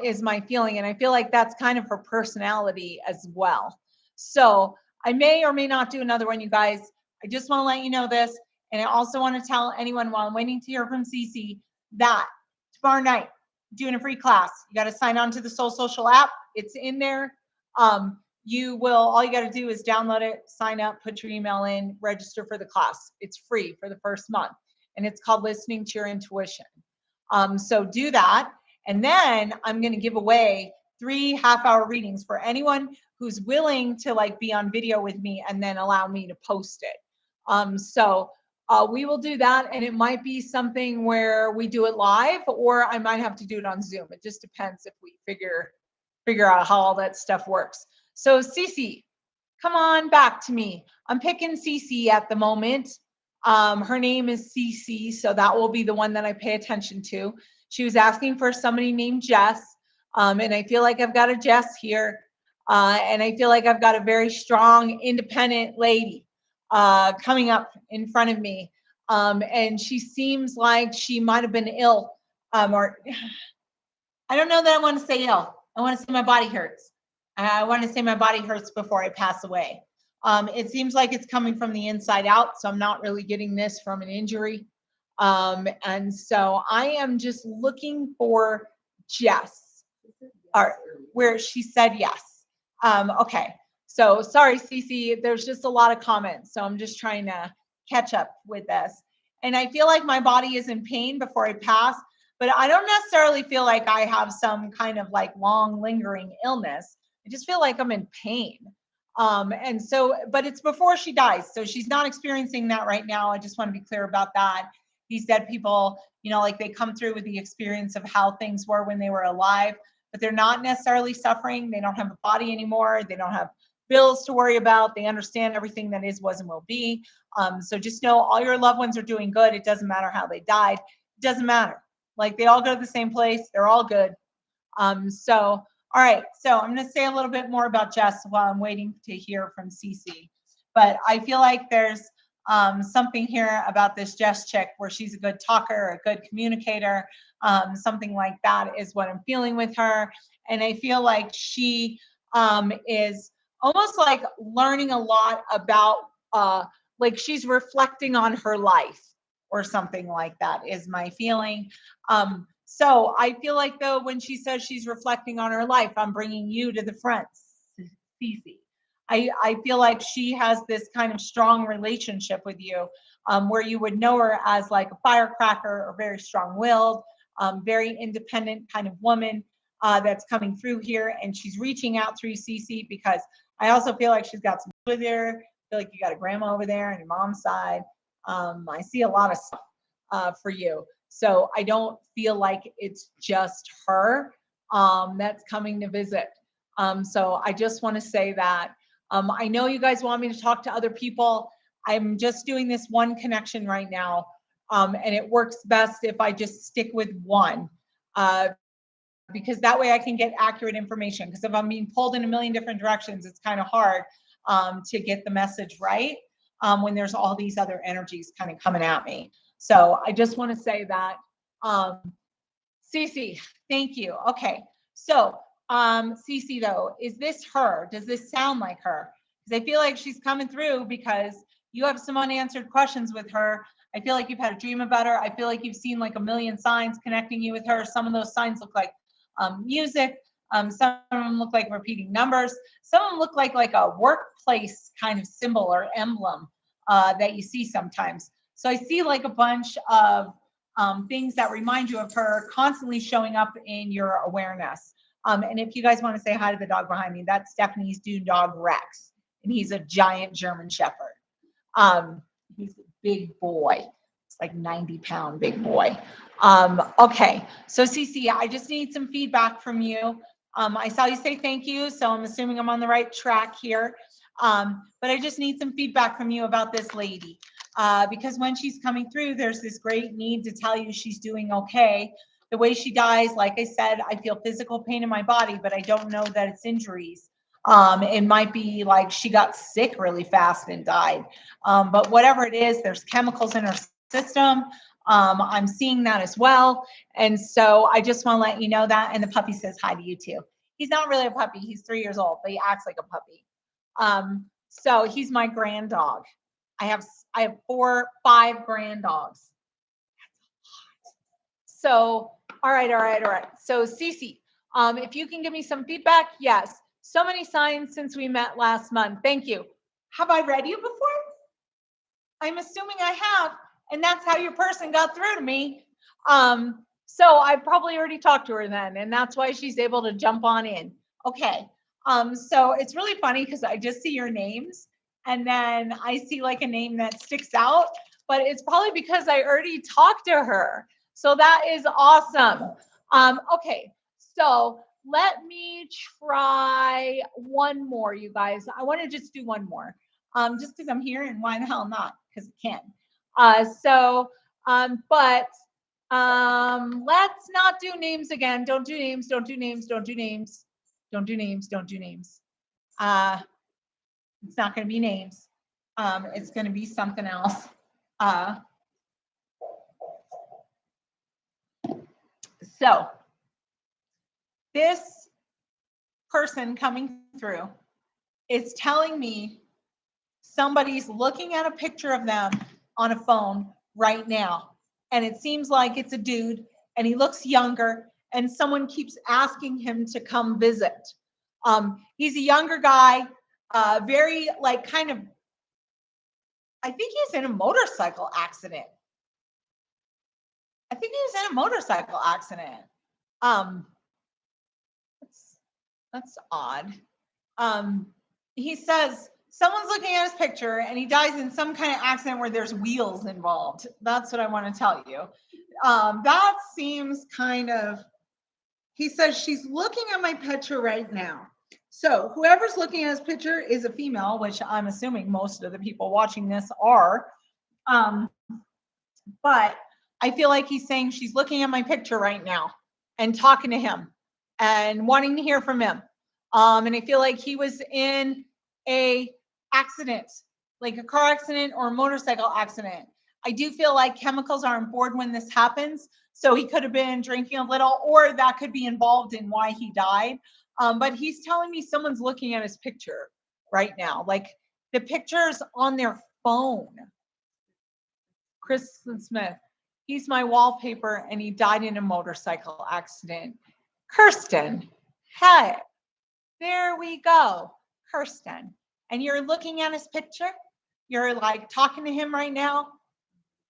is my feeling. And I feel like that's kind of her personality as well. So I may or may not do another one, you guys. I just want to let you know this. And I also want to tell anyone while I'm waiting to hear from Cece that tomorrow night, doing a free class. You got to sign on to the Soul Social app. It's in there. All you got to do is download it, sign up, put your email in, register for the class. It's free for the first month. And it's called Listening to Your Intuition. So do that. And then I'm going to give away 3 half-hour readings for anyone who's willing to like be on video with me and then allow me to post it. So we will do that. And it might be something where we do it live, or I might have to do it on Zoom. It just depends if we figure out how all that stuff works. So Cece, come on back to me. I'm picking Cece at the moment. Her name is Cece, so that will be the one that I pay attention to. She was asking for somebody named Jess, and I feel like I've got a Jess here, and I feel like I've got a very strong, independent lady coming up in front of me, and she seems like she might have been ill, or I don't know that I want to say ill. I want to say my body hurts. I want to say my body hurts before I pass away. It seems like it's coming from the inside out, so I'm not really getting this from an injury. And so I am just looking for Jess, or where she said yes. Okay, so sorry, Cece, there's just a lot of comments, so I'm just trying to catch up with this. And I feel like my body is in pain before I pass, but I don't necessarily feel like I have some kind of like long lingering illness. I just feel like I'm in pain. And so, but it's before she dies. So she's not experiencing that right now. I just want to be clear about that. These dead people, like they come through with the experience of how things were when they were alive, but they're not necessarily suffering. They don't have a body anymore. They don't have bills to worry about. They understand everything that is, was, and will be. So just know all your loved ones are doing good. It doesn't matter how they died. It doesn't matter. Like they all go to the same place. They're all good. All right, so I'm going to say a little bit more about Jess while I'm waiting to hear from Cece. But I feel like there's something here about this Jess chick where she's a good talker, a good communicator, something like that is what I'm feeling with her. And I feel like she is almost like learning a lot about, like she's reflecting on her life or something like that is my feeling. So I feel like though, when she says she's reflecting on her life, I'm bringing you to the front, Cece. I feel like she has this kind of strong relationship with you, where you would know her as like a firecracker or very strong-willed, very independent kind of woman that's coming through here. And she's reaching out through Cece because I also feel like she's got some with her. I feel like you got a grandma over there on your mom's side. I see a lot of stuff for you. So I don't feel like it's just her that's coming to visit. So I just want to say that. I know you guys want me to talk to other people. I'm just doing this one connection right now. And it works best if I just stick with one. because that way I can get accurate information. Because if I'm being pulled in a million different directions, it's kind of hard to get the message right when there's all these other energies kind of coming at me. So I just want to say that. Cece, thank you. Okay, so Cece though, is this her? Does this sound like her? Because I feel like she's coming through because you have some unanswered questions with her. I feel like you've had a dream about her. I feel like you've seen like a million signs connecting you with her. Some of those signs look like music. Some of them look like repeating numbers. Some of them look like a workplace kind of symbol or emblem that you see sometimes. So I see like a bunch of things that remind you of her constantly showing up in your awareness. And if you guys want to say hi to the dog behind me, that's Stephanie's dune dog Rex, and he's a giant German Shepherd. He's a big boy. It's like 90-pound big boy. Okay, so Cece, I just need some feedback from you. I saw you say thank you, so I'm assuming I'm on the right track here. But I just need some feedback from you about this lady. Because when she's coming through, there's this great need to tell you she's doing okay. The way she dies, like I said, I feel physical pain in my body, but I don't know that it's injuries. It might be like she got sick really fast and died. But whatever it is, there's chemicals in her system. I'm seeing that as well. And so I just want to let you know that. And the puppy says hi to you too. He's not really a puppy. He's 3 years old, but he acts like a puppy. So he's my grand dog. I have 5 grand dogs. So, all right. So Cece, if you can give me some feedback, yes. So many signs since we met last month. Thank you. Have I read you before? I'm assuming I have, and that's how your person got through to me. So I probably already talked to her then, and that's why she's able to jump on in. Okay. So it's really funny because I just see your names, and then I see like a name that sticks out, but it's probably because I already talked to her. So that is awesome. Okay, so let me try one more, you guys. I want to just do one more, just because I'm here, and why the hell not? Because I can. But let's not do names again. Don't do names. Don't do names. Don't do names. Don't do names. Don't do names. It's not going to be names. It's going to be something else. So this person coming through is telling me somebody's looking at a picture of them on a phone right now. And it seems like it's a dude, and he looks younger, and someone keeps asking him to come visit. He's a younger guy, very like kind of, I think he's in a motorcycle accident. That's odd. He says someone's looking at his picture and he dies in some kind of accident where there's wheels involved. That's what I want to tell you. That seems kind of, he says she's looking at my picture right now. So whoever's looking at his picture is a female, which I'm assuming most of the people watching this are. But I feel like he's saying she's looking at my picture right now and talking to him and wanting to hear from him. And I feel like he was in a accident, like a car accident or a motorcycle accident. I do feel like chemicals are on board when this happens. So he could have been drinking a little, or that could be involved in why he died. But he's telling me someone's looking at his picture right now. Like the picture's on their phone. Kristen Smith, he's my wallpaper and he died in a motorcycle accident. Kirsten, hey, there we go. Kirsten. And you're looking at his picture? You're like talking to him right now?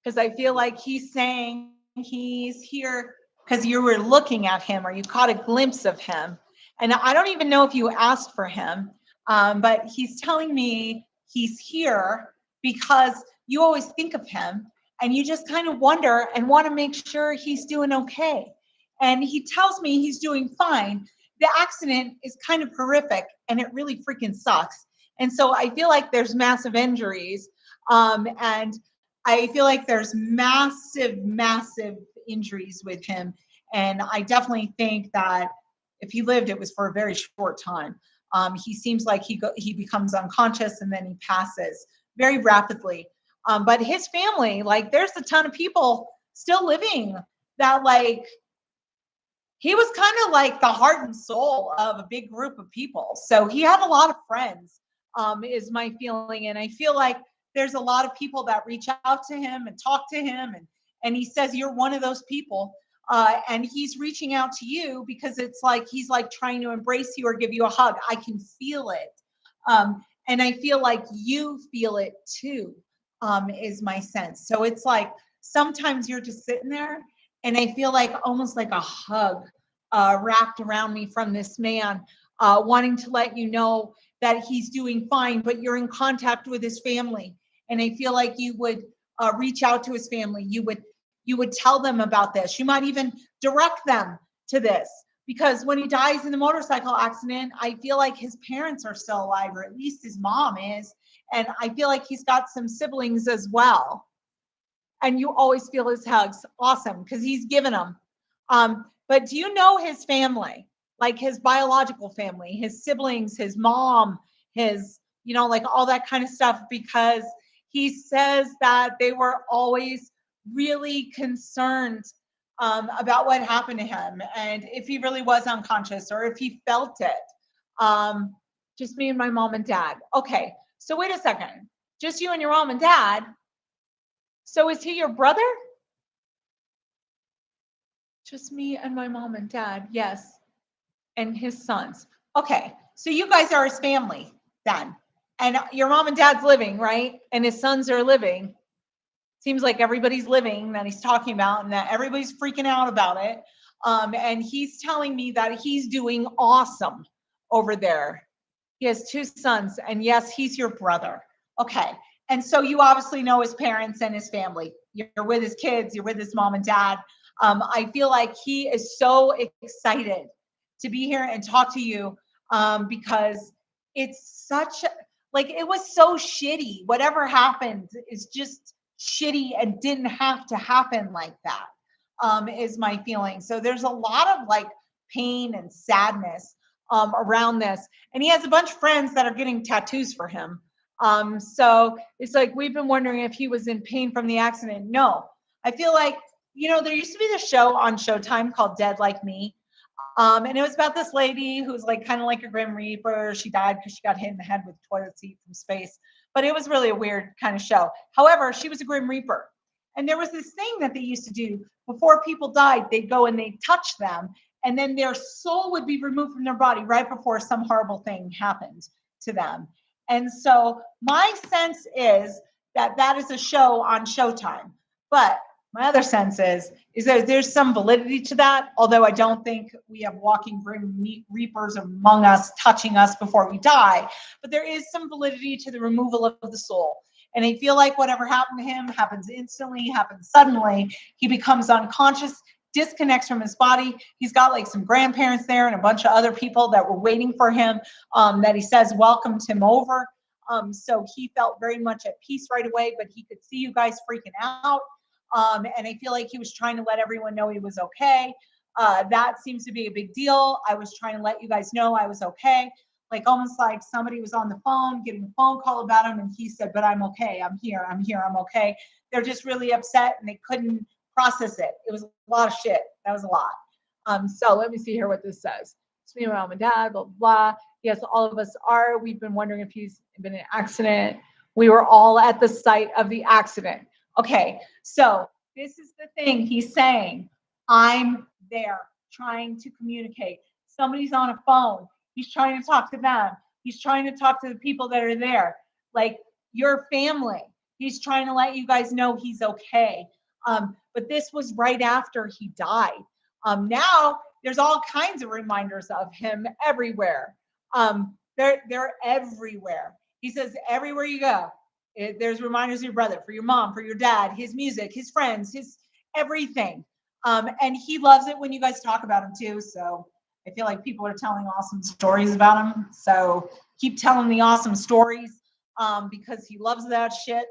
Because I feel like he's saying he's here because you were looking at him or you caught a glimpse of him. And I don't even know if you asked for him, but he's telling me he's here because you always think of him and you just kind of wonder and want to make sure he's doing okay. And he tells me he's doing fine. The accident is kind of horrific and it really freaking sucks. And so I feel like there's massive injuries. And I feel like there's massive injuries with him. And I definitely think that if he lived, it was for a very short time. He seems like he becomes unconscious and then he passes very rapidly. But his family, like, there's a ton of people still living that, like, he was kind of like the heart and soul of a big group of people. So he had a lot of friends, is my feeling. And I feel like there's a lot of people that reach out to him and talk to him. And he says, you're one of those people. And he's reaching out to you because it's like he's like trying to embrace you or give you a hug. I can feel it. And I feel like you feel it too, is my sense. So it's like sometimes you're just sitting there and I feel like almost like a hug wrapped around me from this man, wanting to let you know that he's doing fine, but you're in contact with his family. And I feel like you would reach out to his family. You would tell them about this. You might even direct them to this. Because when he dies in the motorcycle accident, I feel like his parents are still alive, or at least his mom is. And I feel like he's got some siblings as well. And you always feel his hugs. Awesome, because he's given them. But do you know his family, like his biological family, his siblings, his mom, his, like all that kind of stuff? Because he says that they were always really concerned about what happened to him and if he really was unconscious or if he felt it. Just me and my mom and dad. Okay, so wait a second. Just you and your mom and dad. So is he your brother? Just me and my mom and dad, yes. And his sons. Okay, so you guys are his family then. And your mom and dad's living, right? And his sons are living. Seems like everybody's living that he's talking about and that everybody's freaking out about it. And he's telling me that he's doing awesome over there. He has 2 sons, and yes, he's your brother. Okay. And so you obviously know his parents and his family. You're with his kids, you're with his mom and dad. I feel like he is so excited to be here and talk to you, because it's such, like, it was so shitty. Whatever happened is just shitty and didn't have to happen like that, is my feeling. So there's a lot of like pain and sadness around this. And he has a bunch of friends that are getting tattoos for him. So it's like, we've been wondering if he was in pain from the accident. No, I feel like, there used to be this show on Showtime called Dead Like Me. And it was about this lady who's like kind of like a Grim Reaper. She died because she got hit in the head with a toilet seat from space. But it was really a weird kind of show. However, she was a Grim Reaper. And there was this thing that they used to do before people died. They'd go and they'd touch them, and then their soul would be removed from their body right before some horrible thing happened to them. And so my sense is that that is a show on Showtime. But my other sense is that there's some validity to that, although I don't think we have walking Grim Reapers among us touching us before we die. But there is some validity to the removal of the soul. And I feel like whatever happened to him happens instantly, happens suddenly. He becomes unconscious, disconnects from his body. He's got like some grandparents there and a bunch of other people that were waiting for him, that he says welcomed him over. So he felt very much at peace right away, but he could see you guys freaking out. And I feel like he was trying to let everyone know he was okay. That seems to be a big deal. I was trying to let you guys know I was okay. Like almost like somebody was on the phone getting a phone call about him and he said, but I'm okay. I'm here. I'm okay. They're just really upset and they couldn't process it. It was a lot of shit. That was a lot. So let me see here what this says. It's me, mom and dad, blah, blah, blah. Yes, all of us are. We've been wondering if he's been in an accident. We were all at the site of the accident. Okay, so this is the thing he's saying. I'm there trying to communicate. Somebody's on a phone. He's trying to talk to them. He's trying to talk to the people that are there, like your family. He's trying to let you guys know he's okay. But this was right after he died. Now there's all kinds of reminders of him everywhere. They're everywhere. He says everywhere you go, there's reminders of your brother, for your mom, for your dad, his music, his friends, his everything. And he loves it when you guys talk about him too. So I feel like people are telling awesome stories about him. So keep telling the awesome stories, because he loves that shit.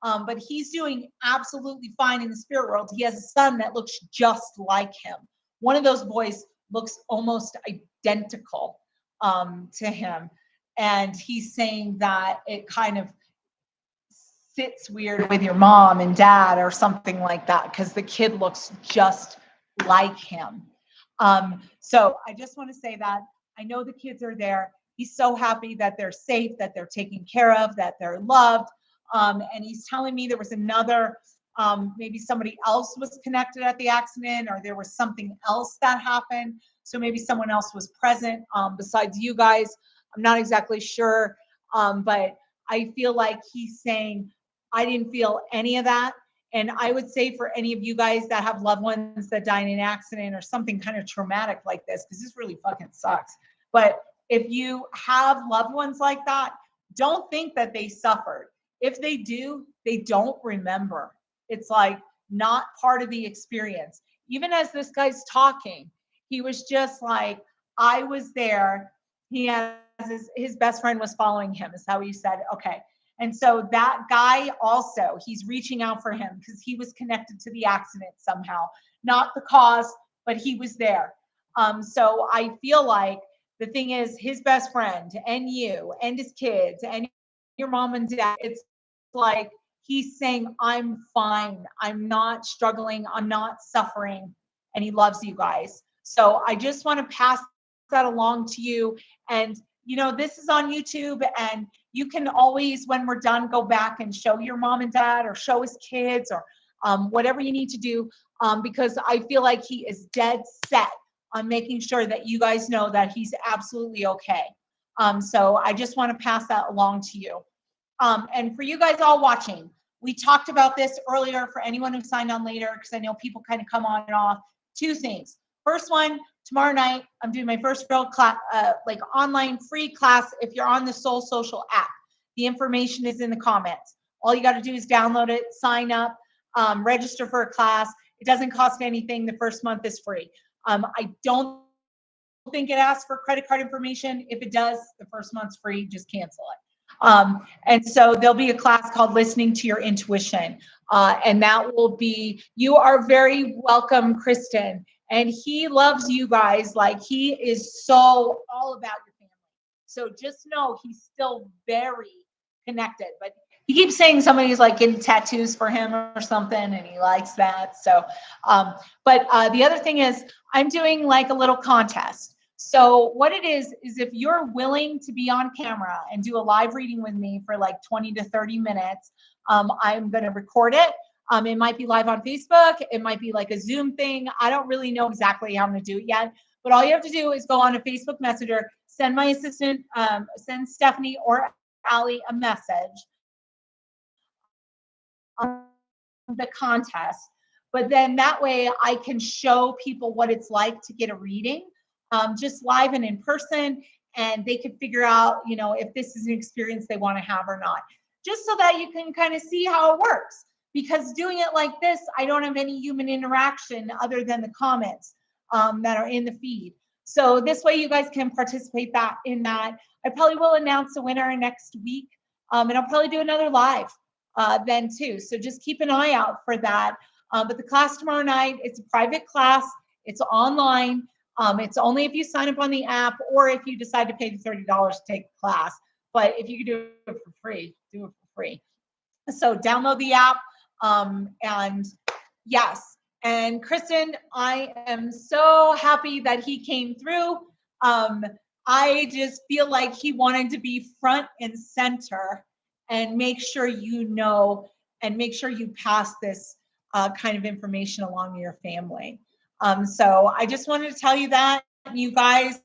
But he's doing absolutely fine in the spirit world. He has a son that looks just like him. one of those boys looks almost identical to him. And he's saying that it kind of sits weird with your mom and dad or something like that because the kid looks just like him. So I just want to say that I know the kids are there. He's so happy that they're safe, that they're taken care of, that they're loved. And he's telling me there was another, maybe somebody else was connected at the accident, or there was something else that happened. So maybe someone else was present besides you guys. I'm not exactly sure, but I feel like he's saying, I didn't feel any of that. And I would say for any of you guys that have loved ones that die in an accident or something kind of traumatic like this, because this really fucking sucks. But if you have loved ones like that, don't think that they suffered. If they do, they don't remember. It's like not part of the experience. Even as this guy's talking, he was just like, I was there. He has his best friend was following him, is how he said, okay. And so that guy also, he's reaching out for him because he was connected to the accident somehow, not the cause, but he was there. So I feel like the thing is his best friend and you and his kids and your mom and dad, it's like he's saying, I'm fine. I'm not struggling. I'm not suffering. And he loves you guys. So I just want to pass that along to you. And, you know, this is on YouTube, and you can always, when we're done, go back and show your mom and dad or show his kids or whatever you need to do, because I feel like he is dead set on making sure that you guys know that he's absolutely okay. So I just want to pass that along to you. And for you guys all watching, we talked about this earlier for anyone who signed on later, because I know people kind of come on and off. Two things. First one, tomorrow night, I'm doing my first real class, like online free class. If you're on the Soul Social app, the information is in the comments. All you got to do is download it, sign up, register for a class. It doesn't cost anything. The first month is free. I don't think it asks for credit card information. If it does, the first month's free. Just cancel it. And so there'll be a class called Listening to Your Intuition. And that will be, you are very welcome, Kristen. And he loves you guys. Like, he is so all about your family. So just know he's still very connected. But he keeps saying somebody's like getting tattoos for him or something, and he likes that. So, but the other thing is, I'm doing like a little contest. So what it is if you're willing to be on camera and do a live reading with me for like 20 to 30 minutes, I'm going to record it. It might be live on Facebook. It might be like a Zoom thing. I don't really know exactly how I'm going to do it yet, but all you have to do is go on a Facebook Messenger, send my assistant, send Stephanie or Allie a message on the contest. But then that way I can show people what it's like to get a reading, just live and in person, and they can figure out, you know, if this is an experience they want to have or not, just so that you can kind of see how it works. Because doing it like this, I don't have any human interaction other than the comments that are in the feed. So this way you guys can participate in that. I probably will announce a winner next week, and I'll probably do another live then too. So just keep an eye out for that. But the class tomorrow night, it's a private class. It's online. It's only if you sign up on the app or if you decide to pay the $30 to take the class. But if you could do it for free, do it for free. So download the app. And yes. And Kristen, I am so happy that he came through. I just feel like he wanted to be front and center and make sure you know and make sure you pass this kind of information along to your family. So I just wanted to tell you that, you guys,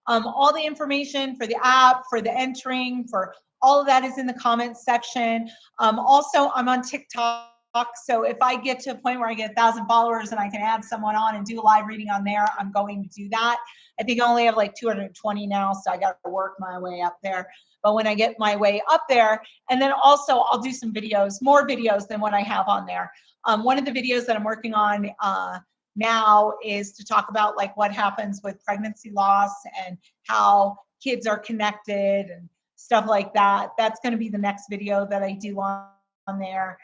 all the information for the app, for the entering, for all of that is in the comments section. Also, I'm on TikTok. So if I get to a point where I get 1,000 followers and I can add someone on and do a live reading on there, I'm going to do that. I think I only have like 220 now, so I got to work my way up there. But when I get my way up there, and then also I'll do some videos, more videos than what I have on there. One of the videos that I'm working on now is to talk about like what happens with pregnancy loss and how kids are connected and stuff like that. That's going to be the next video that I do on there.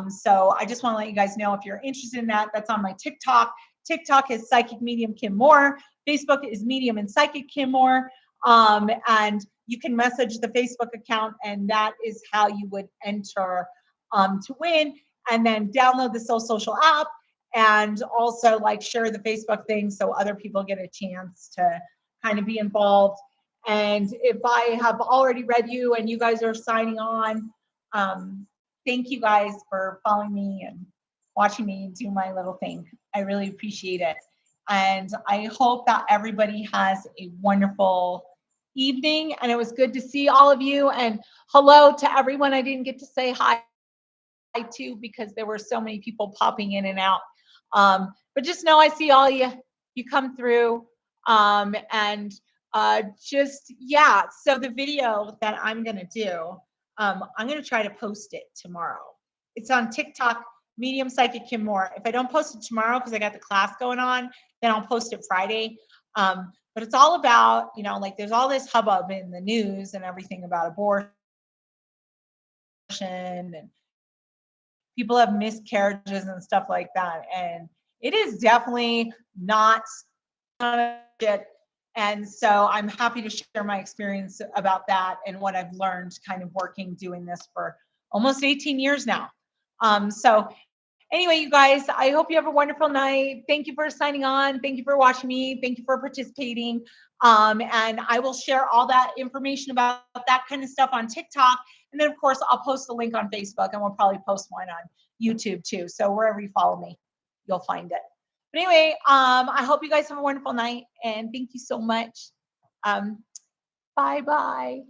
So I just want to let you guys know, if you're interested in that, that's on my TikTok. TikTok is Psychic Medium Kim Moore. Facebook is Medium and Psychic Kim Moore. And you can message the Facebook account, and that is how you would enter to win. And then download the Soul Social app, and also like share the Facebook thing so other people get a chance to kind of be involved. And if I have already read you and you guys are signing on, thank you guys for following me and watching me do my little thing. I really appreciate it. And I hope that everybody has a wonderful evening. And it was good to see all of you. And hello to everyone I didn't get to say hi to because there were so many people popping in and out. But just know I see all you come through. And just, yeah. So the video that I'm going to do, I'm going to try to post it tomorrow. It's on TikTok, Medium Psychic Kim Moore. If I don't post it tomorrow because I got the class going on, then I'll post it Friday. But it's all about, you know, like there's all this hubbub in the news and everything about abortion, and people have miscarriages and stuff like that. And it is definitely not it. And so I'm happy to share my experience about that and what I've learned kind of working, doing this for almost 18 years now. So anyway, you guys, I hope you have a wonderful night. Thank you for signing on. Thank you for watching me. Thank you for participating. And I will share all that information about that kind of stuff on TikTok. And then, of course, I'll post the link on Facebook, and we'll probably post one on YouTube too. So wherever you follow me, you'll find it. But anyway, I hope you guys have a wonderful night, and thank you so much. Bye-bye.